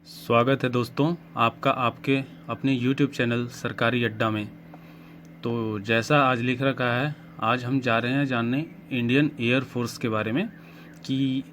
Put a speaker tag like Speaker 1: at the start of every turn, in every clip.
Speaker 1: स्वागत है दोस्तों आपका आपके अपने YouTube चैनल सरकारी अड्डा में। तो जैसा आज लिख रखा है, आज हम जा रहे हैं जानने इंडियन एयर फोर्स के बारे में कि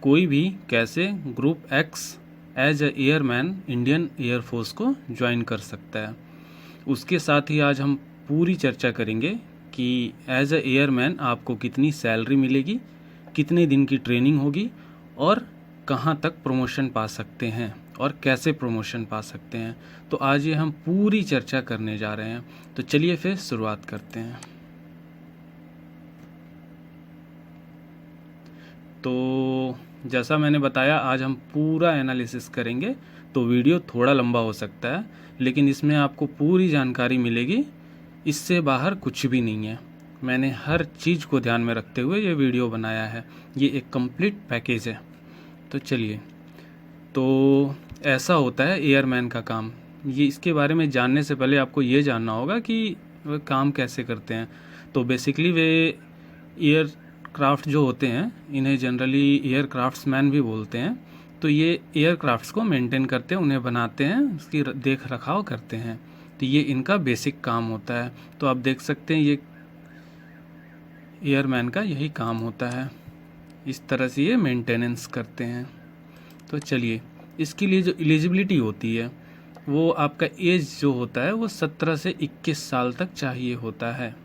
Speaker 1: कोई भी कैसे group X as a airman Indian Air Force को ज्वाइन कर सकता है। उसके साथ ही आज हम पूरी चर्चा करेंगे कि एज ए एयरमैन आपको कितनी सैलरी मिलेगी, कितने दिन की ट्रेनिंग होगी और कहाँ तक प्रमोशन पा सकते हैं और कैसे प्रमोशन पा सकते हैं। तो आज ये हम पूरी चर्चा करने जा रहे हैं। तो चलिए फिर शुरुआत करते हैं। तो जैसा मैंने बताया, आज हम पूरा एनालिसिस करेंगे। तो वीडियो थोड़ा लंबा हो सकता है, लेकिन इसमें आपको पूरी जानकारी मिलेगी। इससे बाहर कुछ भी नहीं है। मैंने हर चीज़ को ध्यान में रखते हुए ये वीडियो बनाया है। ये एक कंप्लीट पैकेज है। तो चलिए, तो ऐसा होता है एयरमैन का काम। ये इसके बारे में जानने से पहले आपको ये जानना होगा कि वे काम कैसे करते हैं। तो बेसिकली वे एयरक्राफ्ट जो होते हैं, इन्हें जनरली एयरक्राफ्ट्समैन भी बोलते हैं। तो ये एयरक्राफ्ट्स को मेंटेन करते हैं, उन्हें बनाते हैं, उसकी देख रखाव करते हैं। तो ये इनका बेसिक काम होता है। तो आप देख सकते हैं ये एयरमैन का यही काम होता है। इस तरह से ये मेंटेनेंस करते हैं। तो चलिए, इसके लिए जो एलिजिबिलिटी होती है, वो आपका एज जो होता है वो 17 से 21 साल तक चाहिए होता है।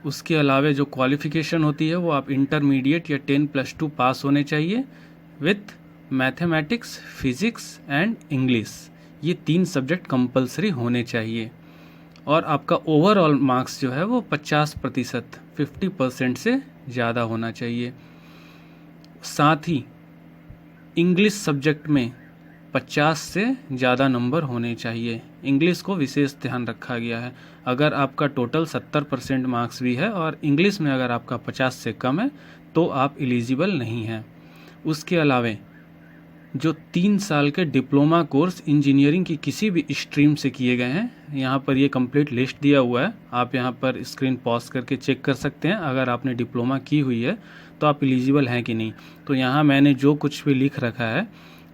Speaker 1: उसके अलावा जो क्वालिफ़िकेशन होती है वो आप इंटरमीडिएट या 10+2 पास होने चाहिए with mathematics, physics and English. ये 3 सब्जेक्ट कंपलसरी होने चाहिए। और आपका ओवरऑल मार्क्स जो है वो 50%, 50% से ज़्यादा होना चाहिए। साथ ही इंग्लिश सब्जेक्ट में 50 से ज़्यादा नंबर होने चाहिए। इंग्लिश को विशेष ध्यान रखा गया है। अगर आपका टोटल 70% मार्क्स भी है और इंग्लिश में अगर आपका 50 से कम है तो आप एलिजिबल नहीं हैं। उसके अलावा जो 3 साल के डिप्लोमा कोर्स इंजीनियरिंग की किसी भी स्ट्रीम से किए गए हैं, यहाँ पर ये कंप्लीट लिस्ट दिया हुआ है। आप यहाँ पर स्क्रीन पॉज करके चेक कर सकते हैं। अगर आपने डिप्लोमा की हुई है तो आप एलिजिबल हैं कि नहीं। तो यहाँ मैंने जो कुछ भी लिख रखा है,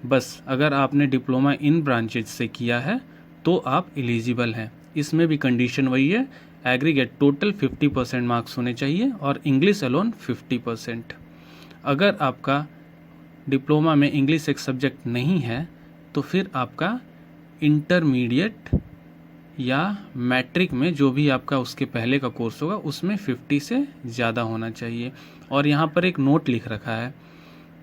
Speaker 1: बस अगर आपने डिप्लोमा इन ब्रांचेज से किया है तो आप एलिजिबल हैं। इसमें भी कंडीशन वही है, एग्रीगेट टोटल 50% मार्क्स होने चाहिए और इंग्लिश अलोन 50%। अगर आपका डिप्लोमा में इंग्लिश एक सब्जेक्ट नहीं है तो फिर आपका इंटरमीडिएट या मैट्रिक में जो भी आपका उसके पहले का कोर्स होगा उसमें 50 से ज़्यादा होना चाहिए। और यहाँ पर एक नोट लिख रखा है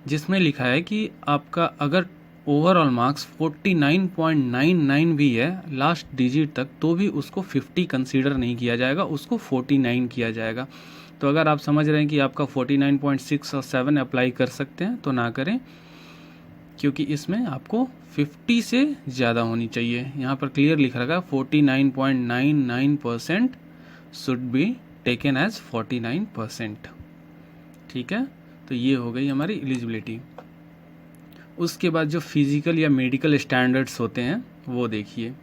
Speaker 1: जिसमें लिखा है कि आपका अगर ओवरऑल मार्क्स 49.99 भी है लास्ट डिजिट तक, तो भी उसको 50 कंसीडर नहीं किया जाएगा, उसको 49 किया जाएगा। तो अगर आप समझ रहे हैं कि आपका 49.6 और 7 अप्लाई कर सकते हैं तो ना करें, क्योंकि इसमें आपको 50 से ज़्यादा होनी चाहिए। यहाँ पर क्लियर लिख रखा है 49.99% शुड बी टेकन एज 49%। ठीक है, तो ये हो गई हमारी एलिजिबिलिटी। उसके बाद जो फिज़िकल या मेडिकल स्टैंडर्ड्स होते हैं वो देखिए।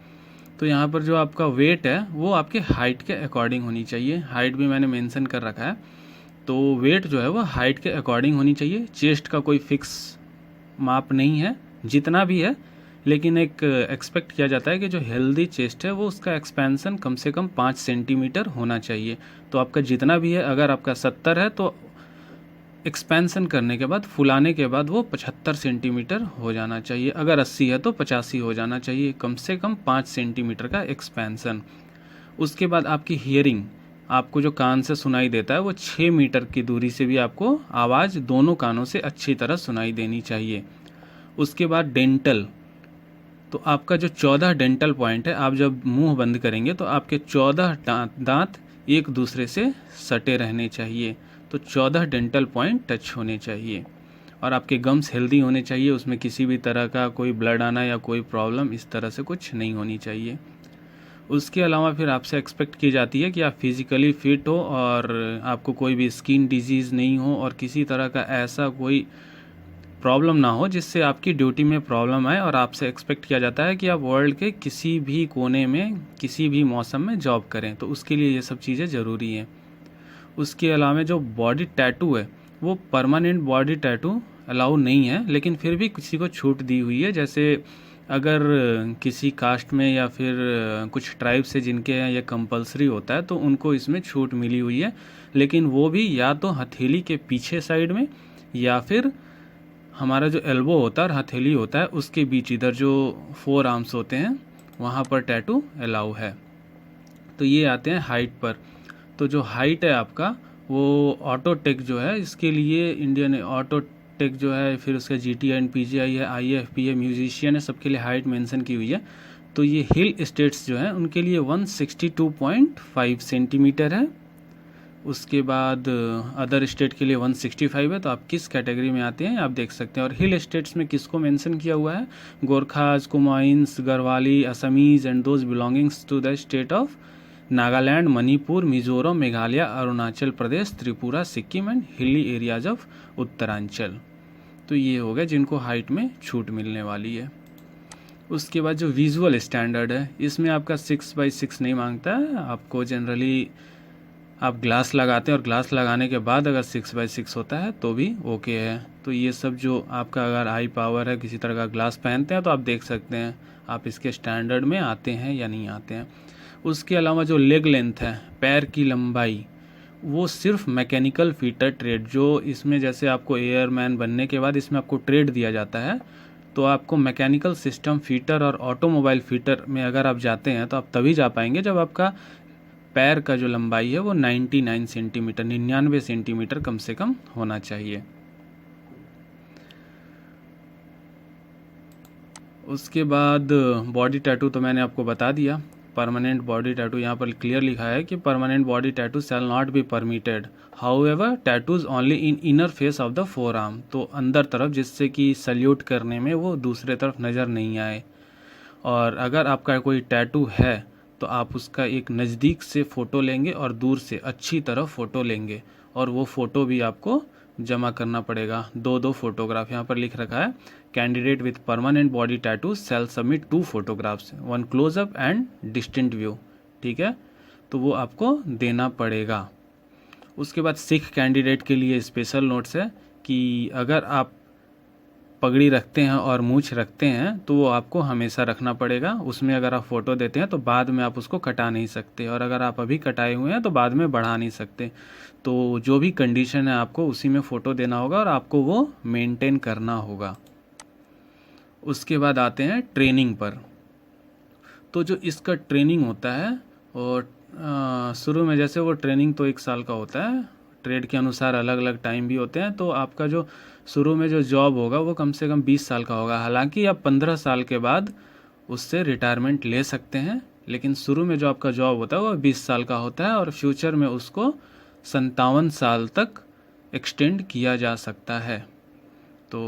Speaker 1: तो यहाँ पर जो आपका वेट है वो आपके हाइट के अकॉर्डिंग होनी चाहिए। हाइट भी मैंने मेंशन कर रखा है। तो वेट जो है वो हाइट के अकॉर्डिंग होनी चाहिए। चेस्ट का कोई फिक्स माप नहीं है, जितना भी है, लेकिन एक एक्सपेक्ट किया जाता है कि जो हेल्दी चेस्ट है वो उसका एक्सपेंशन कम से कम 5 सेंटीमीटर होना चाहिए। तो आपका जितना भी है, अगर आपका 70 है तो एक्सपेंशन करने के बाद, फुलाने के बाद वो 75 सेंटीमीटर हो जाना चाहिए। अगर 80 है तो 85 हो जाना चाहिए। कम से कम 5 सेंटीमीटर का एक्सपेंशन। उसके बाद आपकी हियरिंग, आपको जो कान से सुनाई देता है वो 6 मीटर की दूरी से भी आपको आवाज़ दोनों कानों से अच्छी तरह सुनाई देनी चाहिए। उसके बाद डेंटल, तो आपका जो 14 डेंटल पॉइंट है, आप जब मुंह बंद करेंगे तो आपके 14 दांत एक दूसरे से सटे रहने चाहिए। तो 14 डेंटल पॉइंट टच होने चाहिए। और आपके गम्स हेल्दी होने चाहिए, उसमें किसी भी तरह का कोई ब्लड आना या कोई प्रॉब्लम इस तरह से कुछ नहीं होनी चाहिए। उसके अलावा फिर आपसे एक्सपेक्ट की जाती है कि आप फिज़िकली फिट हो और आपको कोई भी स्किन डिजीज़ नहीं हो और किसी तरह का ऐसा कोई प्रॉब्लम ना हो जिससे आपकी ड्यूटी में प्रॉब्लम आए। और आपसे एक्सपेक्ट किया जाता है कि आप वर्ल्ड के किसी भी कोने में किसी भी मौसम में जॉब करें। तो उसके लिए ये सब चीज़ें ज़रूरी हैं। उसके अलावा जो बॉडी टैटू है वो परमानेंट बॉडी टैटू अलाउ नहीं है, लेकिन फिर भी किसी को छूट दी हुई है। जैसे अगर किसी कास्ट में या फिर कुछ ट्राइब से जिनके यहाँ ये कंपलसरी होता है तो उनको इसमें छूट मिली हुई है, लेकिन वो भी या तो हथेली के पीछे साइड में या फिर हमारा जो एल्बो होता है और हथेली होता है उसके बीच, इधर जो 4 आर्म्स होते हैं वहाँ पर टैटू अलाउ है। तो ये आते हैं हाइट पर। तो जो हाइट है आपका वो ऑटोटेक जो है, इसके लिए इंडियन ऑटोटेक जो है, फिर उसका GTI एंड PGI है, IFP है, म्यूजिशियन है, सबके लिए हाइट मेंशन की हुई है। तो ये हिल स्टेट्स जो हैं उनके लिए 162.5 सेंटीमीटर है। उसके बाद अदर स्टेट के लिए 165 है। तो आप किस कैटेगरी में आते हैं आप देख सकते हैं। और हिल स्टेट्स में किसको मेंशन किया हुआ है? Gorkhas, Kumaons, Garhwali, Assamese and those belongings to the state of Nagaland, Manipur, Mizoram, Meghalaya, Arunachal Pradesh, Tripura, Sikkim and hilly areas of Uttaranchal. तो ये हो गया जिनको हाइट में छूट मिलने वाली है। उसके बाद जो विजुअल स्टैंडर्ड है, इसमें आपका 6x6 नहीं मांगता है। आपको जनरली आप ग्लास लगाते हैं और ग्लास लगाने के बाद अगर 6x6 होता है तो भी ओके है। तो ये सब जो आपका अगर आई पावर है, किसी तरह का ग्लास पहनते हैं तो आप देख सकते हैं आप इसके स्टैंडर्ड में आते हैं या नहीं आते हैं। उसके अलावा जो लेग लेंथ है, पैर की लंबाई, वो सिर्फ मैकेनिकल फीटर ट्रेड, जो इसमें जैसे आपको एयरमैन बनने के बाद इसमें आपको ट्रेड दिया जाता है, तो आपको मैकेनिकल सिस्टम फीटर और ऑटोमोबाइल फीटर में अगर आप जाते हैं तो आप तभी जा पाएंगे जब आपका पैर का जो लंबाई है वो 99 सेंटीमीटर, 99 सेंटीमीटर कम से कम होना चाहिए। उसके बाद बॉडी टैटू तो मैंने आपको बता दिया। परमानेंट बॉडी टैटू यहाँ पर क्लियर लिखा है कि permanent body tattoo shell not be permitted, however tattoos only in inner face of the four arm. तो अंदर तरफ, जिससे कि सल्यूट करने में वो दूसरे तरफ नज़र नहीं आए। और अगर आपका कोई टैटू है तो आप उसका एक नज़दीक से फ़ोटो लेंगे और दूर से अच्छी तरह फ़ोटो लेंगे, और वो फ़ोटो भी आपको जमा करना पड़ेगा। 2 फोटोग्राफ यहाँ पर लिख रखा है, candidate with permanent body tattoo shall submit 2 photographs, 1 closeup and distant view. ठीक है, तो वो आपको देना पड़ेगा। उसके बाद सिख कैंडिडेट के लिए स्पेशल नोट्स है कि अगर आप पगड़ी रखते हैं और मूछ रखते हैं तो वो आपको हमेशा रखना पड़ेगा। उसमें अगर आप फ़ोटो देते हैं तो बाद में आप उसको कटा नहीं सकते, और अगर आप अभी कटाए हुए हैं तो बाद में बढ़ा नहीं सकते। तो जो भी कंडीशन है आपको उसी में फ़ोटो देना होगा और आपको वो मेंटेन करना होगा। उसके बाद आते हैं ट्रेनिंग पर। तो जो इसका ट्रेनिंग होता है, और शुरू में जैसे वो ट्रेनिंग तो 1 साल का होता है, ट्रेड के अनुसार अलग अलग टाइम भी होते हैं। तो आपका जो शुरू में जो जॉब होगा वो कम से कम 20 साल का होगा। हालांकि आप 15 साल के बाद उससे रिटायरमेंट ले सकते हैं, लेकिन शुरू में जो आपका जॉब होता है वो 20 साल का होता है, और फ्यूचर में उसको 57 साल तक एक्सटेंड किया जा सकता है। तो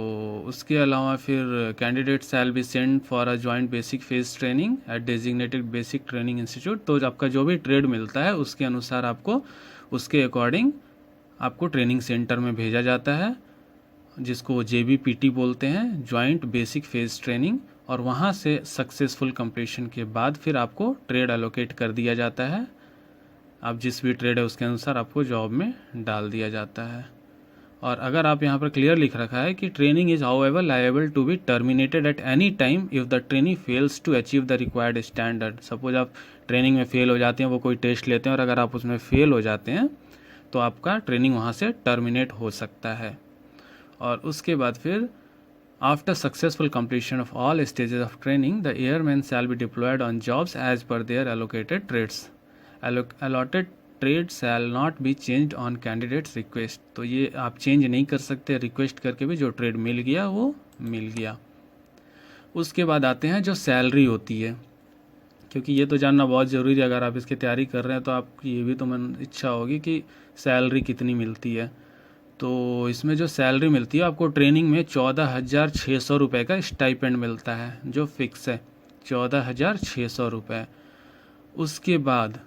Speaker 1: उसके अलावा फिर candidate shall be send for a joint basic face training at designated basic training institute. तो आपका जो भी ट्रेड मिलता है उसके अनुसार आपको उसके अकॉर्डिंग आपको ट्रेनिंग सेंटर में भेजा जाता है, जिसको JBPT बोलते हैं, जॉइंट बेसिक फेस ट्रेनिंग। और वहाँ से सक्सेसफुल कंप्लीशन के बाद फिर आपको ट्रेड एलोकेट कर दिया जाता है। आप जिस भी ट्रेड है उसके अनुसार आपको जॉब में डाल दिया जाता है। और अगर आप यहाँ पर क्लियर लिख रखा है कि training is however liable to be terminated at any time if the trainee fails to achieve the required standard. Suppose आप ट्रेनिंग में फेल हो जाते हैं, वो कोई टेस्ट लेते हैं और अगर आप उसमें फेल हो जाते हैं तो आपका ट्रेनिंग वहाँ से टर्मिनेट हो सकता है। और उसके बाद फिर after successful completion of all stages of training the airman shall be deployed on jobs as per their allocated trades. Allotted trade shall not be changed on candidates request. तो ये आप चेंज नहीं कर सकते, रिक्वेस्ट करके भी जो trade मिल गया वो मिल गया। उसके बाद आते हैं जो सैलरी होती है, क्योंकि ये तो जानना बहुत ज़रूरी है। अगर आप इसकी तैयारी कर रहे हैं तो आपकी ये भी तो मन इच्छा होगी कि सैलरी कितनी मिलती है। तो इसमें जो सैलरी मिलती है आपको ट्रेनिंग में 14,600 रुपये का स्टाइपेंड मिलता है, जो फिक्स है 14,600 रुपये। उसके बाद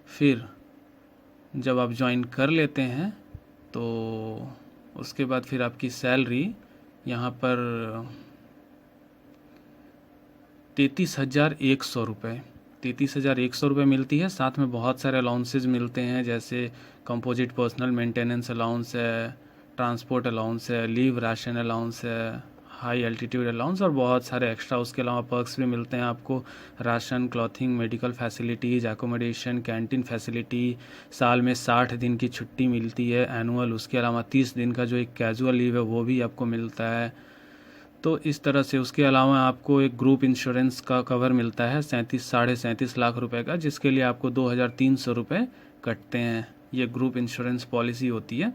Speaker 1: फिर जब आप ज्वाइन कर लेते हैं तो उसके बाद फिर आपकी सैलरी यहाँ पर 33,100 रुपये 33,100 रुपये मिलती है। साथ में बहुत सारे अलाउंसेज मिलते हैं, जैसे कंपोजिट पर्सनल मेंटेनेंस अलाउंस है, ट्रांसपोर्ट अलाउंस है, लीव राशन अलाउंस है, हाई एल्टीट्यूड अलाउंस और बहुत सारे एक्स्ट्रा उसके अलावा पर्क्स भी मिलते हैं आपको। Ration, clothing, medical facilities, accommodation, canteen facility, साल में 60 दिन की छुट्टी मिलती है एनुअल। उसके अलावा 30 दिन का जो एक कैजुअल लीव है वो भी आपको मिलता है। तो इस तरह से उसके अलावा आपको एक ग्रुप इंश्योरेंस का कवर मिलता है 37.5 लाख रुपए का, जिसके लिए आपको 2,300 रुपये कटते हैं। ये ग्रुप इंश्योरेंस पॉलिसी होती है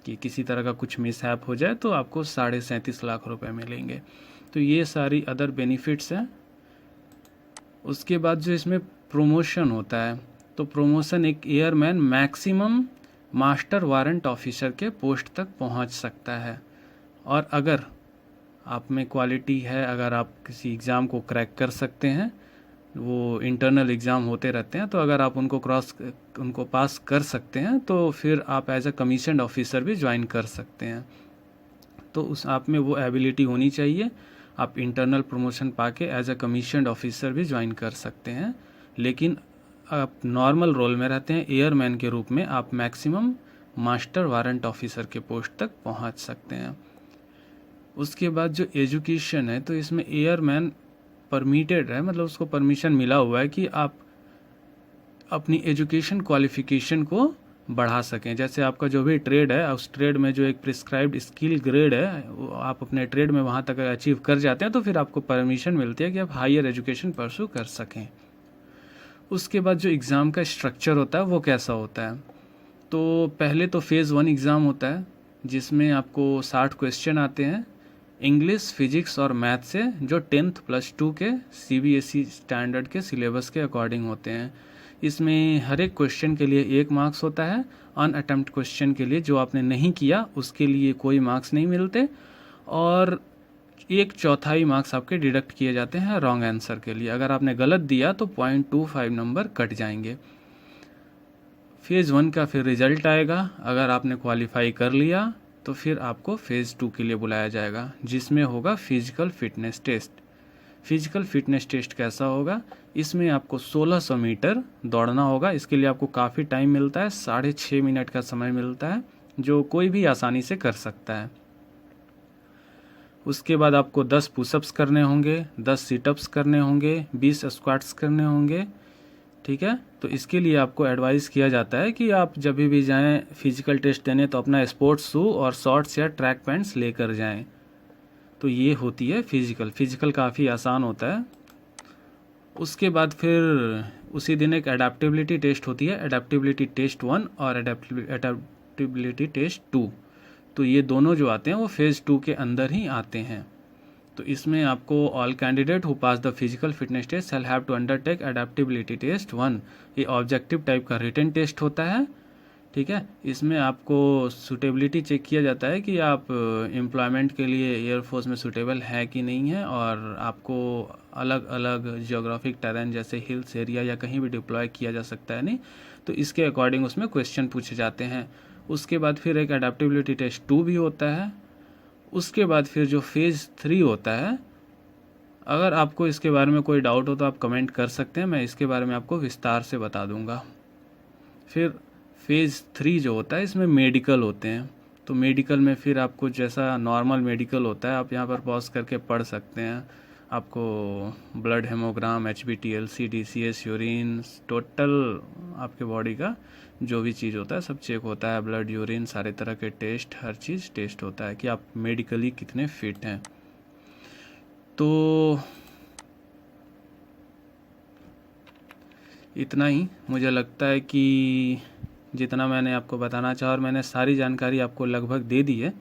Speaker 1: कि किसी तरह का कुछ मिसहैप हो जाए तो आपको 37.5 लाख रुपए मिलेंगे। तो ये सारी अदर बेनिफिट्स हैं। उसके बाद जो इसमें प्रमोशन होता है, तो प्रमोशन एक airman maximum master warrant officer के पोस्ट तक पहुंच सकता है। और अगर आप में क्वालिटी है, अगर आप किसी एग्ज़ाम को क्रैक कर सकते हैं, वो इंटरनल एग्ज़ाम होते रहते हैं, तो अगर आप उनको पास कर सकते हैं तो फिर आप एज अ कमीशन्ड ऑफिसर भी ज्वाइन कर सकते हैं। तो उस आप में वो एबिलिटी होनी चाहिए। आप इंटरनल प्रमोशन पाके एज अ कमीशन्ड ऑफिसर भी ज्वाइन कर सकते हैं। लेकिन आप नॉर्मल रोल में रहते हैं एयरमैन के रूप में, आप मैक्सिमम मास्टर वारंट ऑफिसर के पोस्ट तक पहुंच सकते हैं। उसके बाद जो एजुकेशन है, तो इसमें एयरमैन परमिटेड है, मतलब उसको परमिशन मिला हुआ है कि आप अपनी एजुकेशन क्वालिफिकेशन को बढ़ा सकें। जैसे आपका जो भी ट्रेड है, उस ट्रेड में जो एक प्रिस्क्राइब्ड स्किल ग्रेड है, वो आप अपने ट्रेड में वहाँ तक अचीव कर जाते हैं तो फिर आपको परमिशन मिलती है कि आप हायर एजुकेशन परस्यू कर सकें। उसके बाद जो एग्ज़ाम का स्ट्रक्चर होता है वो कैसा होता है, तो पहले तो फेज़ 1 एग्ज़ाम होता है जिसमें आपको 60 क्वेश्चन आते हैं इंग्लिश, फिजिक्स और मैथ से, जो 10th + 2 के CBSE स्टैंडर्ड के सिलेबस के अकॉर्डिंग होते हैं। इसमें हर एक क्वेश्चन के लिए 1 मार्क्स होता है। अनअटेम्प्ट क्वेश्चन के लिए, जो आपने नहीं किया, उसके लिए कोई मार्क्स नहीं मिलते और 1/4 मार्क्स आपके डिडक्ट किए जाते हैं रॉन्ग आंसर के लिए। अगर आपने गलत दिया तो 0.25 नंबर कट जाएंगे। फेज़ 1 का फिर रिजल्ट आएगा। अगर आपने क्वालिफाई कर लिया तो फिर आपको फेज़ 2 के लिए बुलाया जाएगा, जिसमें होगा physical fitness test. Physical fitness test कैसा होगा, इसमें आपको 1600 मीटर दौड़ना होगा। इसके लिए आपको काफ़ी टाइम मिलता है, 6.5 मिनट का समय मिलता है, जो कोई भी आसानी से कर सकता है। उसके बाद आपको 10 पुशअप्स करने होंगे, 10 सिटअप्स करने होंगे, 20 स्क्वाट्स करने होंगे। ठीक है, तो इसके लिए आपको एडवाइस किया जाता है कि आप जब भी जाएं फिजिकल टेस्ट देने तो अपना स्पोर्ट्स शू और शॉर्ट्स या ट्रैक पैंट्स लेकर जाएं। तो ये होती है फिजिकल काफ़ी आसान होता है। उसके बाद फिर उसी दिन एक एडेप्टेबिलिटी टेस्ट होती है, एडेप्टेबिलिटी टेस्ट 1 और एडेप्टेबिलिटी टेस्ट 2। तो ये दोनों जो आते हैं वो फेज़ 2 के अंदर ही आते हैं। तो इसमें आपको all candidate who pass the physical fitness test shall have to undertake adaptability test 1। ये ऑब्जेक्टिव टाइप का रिटन टेस्ट होता है। ठीक है, इसमें आपको सूटेबिलिटी चेक किया जाता है कि आप एम्प्लॉयमेंट के लिए एयरफोर्स में सूटेबल है कि नहीं है, और आपको अलग अलग जियोग्राफिक टेरेन जैसे हिल्स एरिया या कहीं भी डिप्लॉय किया जा सकता है नहीं, तो इसके अकॉर्डिंग उसमें क्वेश्चन पूछे जाते हैं। उसके बाद फिर एक एडेप्टेबिलिटी टेस्ट 2 भी होता है। उसके बाद फिर जो फेज़ 3 होता है, अगर आपको इसके बारे में कोई डाउट हो तो आप कमेंट कर सकते हैं, मैं इसके बारे में आपको विस्तार से बता दूंगा। फिर फेज़ 3 जो होता है, इसमें मेडिकल होते हैं। तो मेडिकल में फिर आपको जैसा नॉर्मल मेडिकल होता है, आप यहाँ पर पॉज करके पढ़ सकते हैं। आपको blood haemogram, HbTLC, DCS, urine, total आपके बॉडी का जो भी चीज़ होता है सब चेक होता है। ब्लड, यूरिन, सारे तरह के टेस्ट, हर चीज़ टेस्ट होता है कि आप मेडिकली कितने फिट हैं। तो इतना ही मुझे लगता है कि जितना मैंने आपको बताना चाहा, और मैंने सारी जानकारी आपको लगभग दे दी है।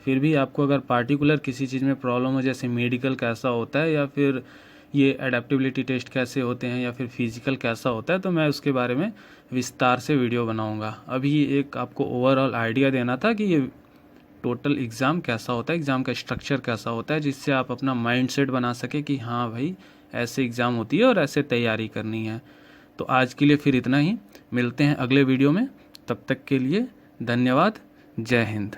Speaker 1: फिर भी आपको अगर पार्टिकुलर किसी चीज़ में प्रॉब्लम हो, जैसे मेडिकल कैसा होता है या फिर ये एडेप्टेबिलिटी टेस्ट कैसे होते हैं या फिर फिजिकल कैसा होता है, तो मैं उसके बारे में विस्तार से वीडियो बनाऊंगा। अभी एक आपको ओवरऑल आइडिया देना था कि ये टोटल एग्ज़ाम कैसा होता है, एग्ज़ाम का स्ट्रक्चर कैसा होता है, जिससे आप अपना माइंडसेट बना सके कि हाँ भाई ऐसे एग्ज़ाम होती है और ऐसे तैयारी करनी है। तो आज के लिए फिर इतना ही, मिलते हैं अगले वीडियो में। तब तक के लिए धन्यवाद। जय हिंद।